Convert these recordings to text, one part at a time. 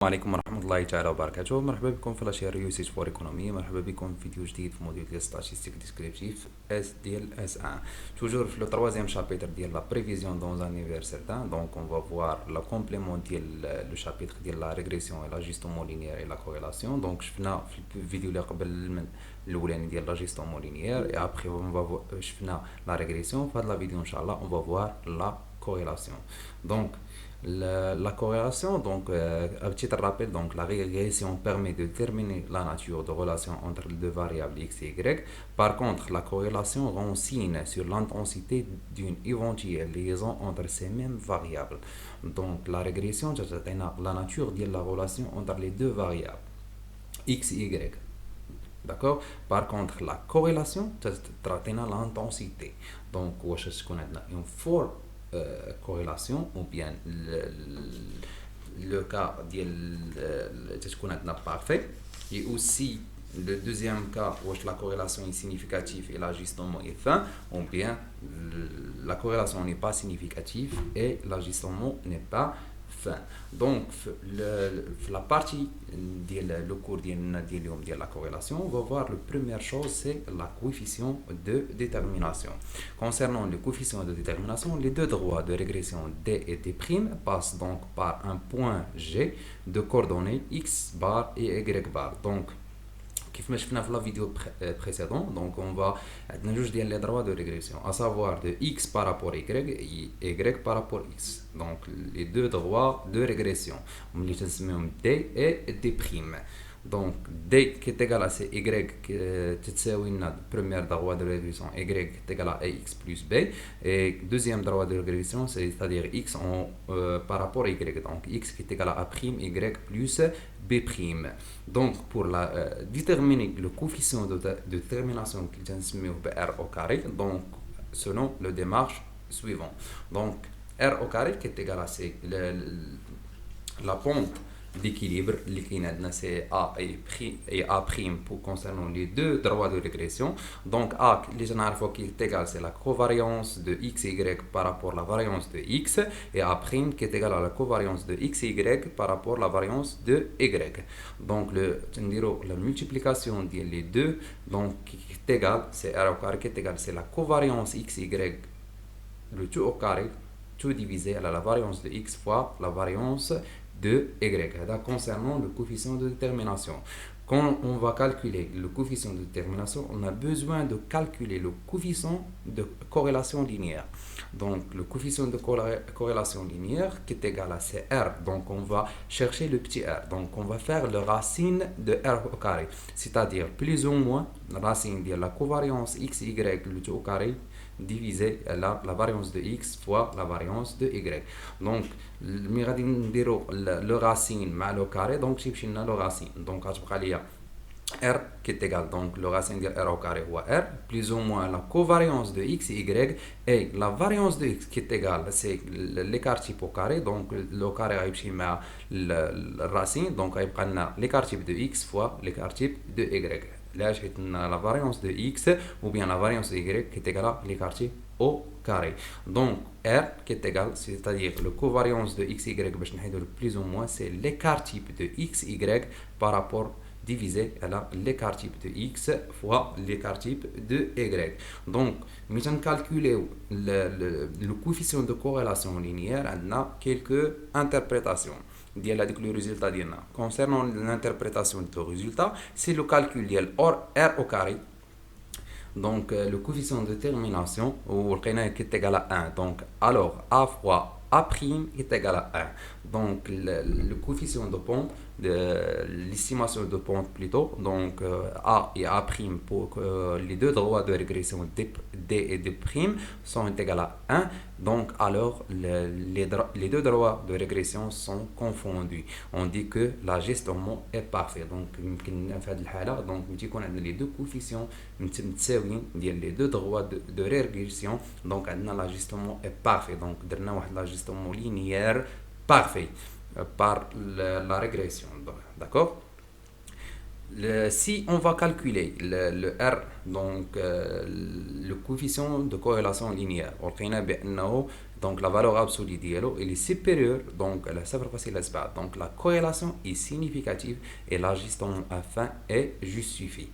السلام عليكم ورحمة الله تعالى وبركاته. مرحبا بكم في لاشين ريوسيت فور ايكونومي. مرحبا بكم في فيديو جديد في موديل ديال ستاتيستيك ديسكريبتيف اس ديال اس 1. توجور في لو تروازيام شابيتر ديال لا بريفيزيون دون ان univers certain. دونك اون فا فوار لا كومبليمون ديال لو شابيتر ديال لا ريغريسيون اي لاجيستومون لينيير اي لا كوريلاسيون. دونك شفنا في الفيديو اللي قبل من الاولاني ديال لاجيستومون لينيير اي ابخي اون فا شفنا لا ريغريسيون. في هاد لا فيديو ان شاء الله اون فا فوار لا corrélation. Donc, la corrélation, donc, un petit rappel, donc la régression permet de déterminer la nature de relation entre les deux variables x et y. Par contre, la corrélation rend signe sur l'intensité d'une éventuelle liaison entre ces mêmes variables. Donc, la régression, c'est la nature de la relation entre les deux variables x et y. D'accord. Par contre, la corrélation, c'est l'intensité. Donc, une forte corrélation ou bien le cas de ce qu'on a parfait, et aussi le deuxième cas où la corrélation est significative et l'ajustement est fin, ou bien la corrélation n'est pas significative et l'ajustement n'est pas fin. Donc la partie le cours de la corrélation, on va voir la première chose, c'est la coefficient de détermination. Concernant le coefficient de détermination, les deux droits de régression d et d' passent donc par un point G de coordonnées x bar et y bar. Donc كيف ما شفنا في لا فيديو précédent, donc on va عندنا جوج ديال لي droits de régression, à savoir de x par rapport y et y par rapport x. Donc les deux droits de régression اللي تنسميهم d et d'. Donc d qui est égal à c y qui تتساوي لنا premier droit de régression y qui est égal à ax plus b, et deuxième droit de régression c'est-à-dire x par rapport à y, donc x qui est égal à a' y plus b'. Donc pour déterminer le coefficient de détermination qui تنسميوه r au carré, donc selon le démarche suivant. Donc r au carré qui est égal à c la pente d'équilibre, c'est A et A' pour concernant les deux droits de régression. Donc A, les gens qui est égal, c'est la covariance de x et y par rapport à la variance de x, et A' qui est égal à la covariance de x et y par rapport à la variance de y. Donc la multiplication des deux, donc qui est égal, c'est R au carré qui est égal, c'est la covariance x et y, le tout au carré, tout divisé à la variance de x fois la variance de y. Concernant le coefficient de détermination, quand on va calculer le coefficient de détermination, on a besoin de calculer le coefficient de corrélation linéaire. Donc le coefficient de corrélation linéaire qui est égal à CR, donc on va chercher le petit r, donc on va faire le racine de r au carré, c'est-à-dire plus ou moins la racine de la covariance x y le tout au carré divisé la variance de x fois la variance de y. Donc ملي غادي نديرو لو راسين مع لو كاري, دونك تيمشي لنا لو راسين, دونك غتبقى ليا r qui est égal, donc le racine de r au carré ou r plus ou moins la covariance de x et y, et la variance de x qui est égale, c'est l'écart type au carré, donc le carré غيمشي مع le racine, donc غيبقى لنا l'écart type de x fois l'écart type de y. Là, j'ai la variance de x ou bien la variance de y qui est égale à l'écart type au carré. Donc R qui est égal, c'est-à-dire le covariance de x, y, plus ou moins, c'est l'écart type de x, y par rapport divisé à l'écart type de x fois l'écart type de y. Donc, nous allons calculer le coefficient de corrélation linéaire, on a quelques interprétations. Le résultat concernant l'interprétation du résultat, c'est le calcul de r au carré. Donc le coefficient de détermination qui est égal à 1, donc alors a fois a' est égal à 1. Donc le coefficient de pente, l'estimation de pente plutôt, donc a et a' pour les deux droits de régression d et d' sont égaux à 1, donc alors les deux droits de régression sont confondus. On dit que l'ajustement est parfait. Donc donc les deux coefficients les deux droits de régression, donc l'ajustement est parfait. Donc l'ajustement linéaire parfait par la régression. D'accord. Si on va calculer le R, donc le coefficient de corrélation linéaire, donc la valeur absolue ديالو il est supérieur donc à la 0,7. Donc la corrélation est significative et l'ajustement à fin est justifié.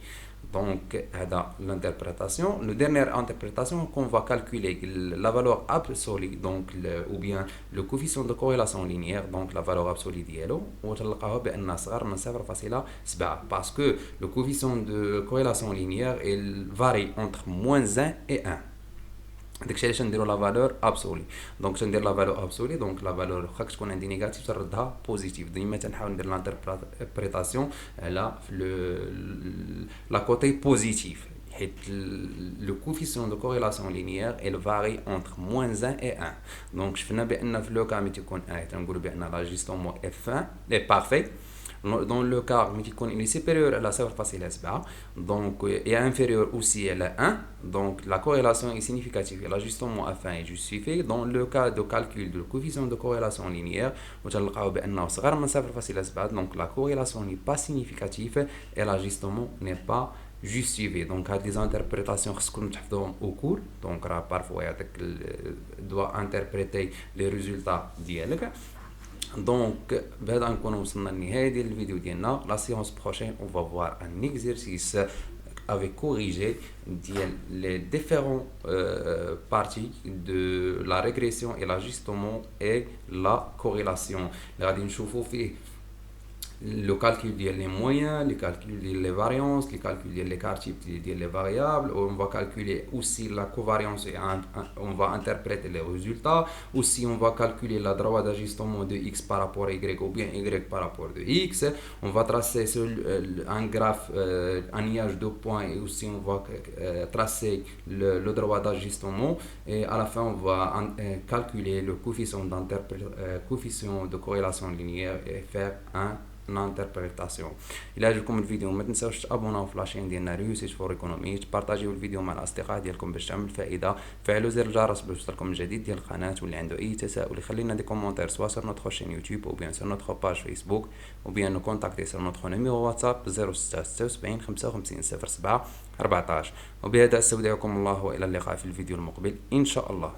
Donc, dans l'interprétation, la dernière interprétation, qu'on va calculer la valeur absolue, donc ou bien le coefficient de corrélation linéaire, donc la valeur absolue d'ILO, parce que le coefficient de corrélation linéaire il varie entre -1 et 1. داكشي علاش نديرو لا فالور ابسولي. دونك تندير لا فالور ابسولي، دونك لا فالور خاك تكون عندي نيجاتيف تردها بوزيتيف. ديما تنحاول ندير لانتربريتاسيون على لا كوتي بوزيتيف، حيت لو كوفيسيون دو كوريلاسيون لينيير il varie entre -1 et 1. دونك شفنا بان في لو كا ملي تيكون 1 تنقولوا بان لاجيستومون اف 1 est parfait. Dans le cas où il est supérieur à la 0,7, donc et inférieur aussi à la 1, donc la corrélation est significative et l'ajustement à fin est justifié. Dans le cas de calcul du coefficient de corrélation linéaire, donc la corrélation n'est pas significative et l'ajustement n'est pas justifié. Donc à des interprétations au cours, donc parfois doit interpréter les résultats d'ILG. Donc, بهذا نكون وصلنا لنهاية ديال الفيديو ديالنا. La séance prochaine, on va voir un exercice avec corrigé les différentes parties de la régression et l'ajustement et la corrélation. غادي نشوفوا فيه le calcul des moyens, le calcul des variances, le calcul des l'écart type des variables. On va calculer aussi la covariance et on va interpréter les résultats. Aussi, on va calculer la droite d'ajustement de x par rapport à y ou bien y par rapport à x. On va tracer un graphe, un nuage de points, et aussi on va tracer le droit d'ajustement. Et à la fin, on va calculer le coefficient de corrélation linéaire et faire l'interprétation. الى عجبكم الفيديو ما تنساوش تابوناو في لاشين ديالنا ريوسيت فور ايكونومي، تبارطاجيو الفيديو مع الاصدقاء ديالكم باش تعمل فائده، فعلوا زر الجرس باش يوصلكم الجديد ديال القناه، واللي عنده اي تساؤل يخلي لنا دي كومونتير سوا sur notre chaîne YouTube ou bien sur notre page Facebook ou bien nous contacter sur notre numéro WhatsApp 0676 55 07 14. وبهذا استودعكم الله والى اللقاء في الفيديو المقبل ان شاء الله.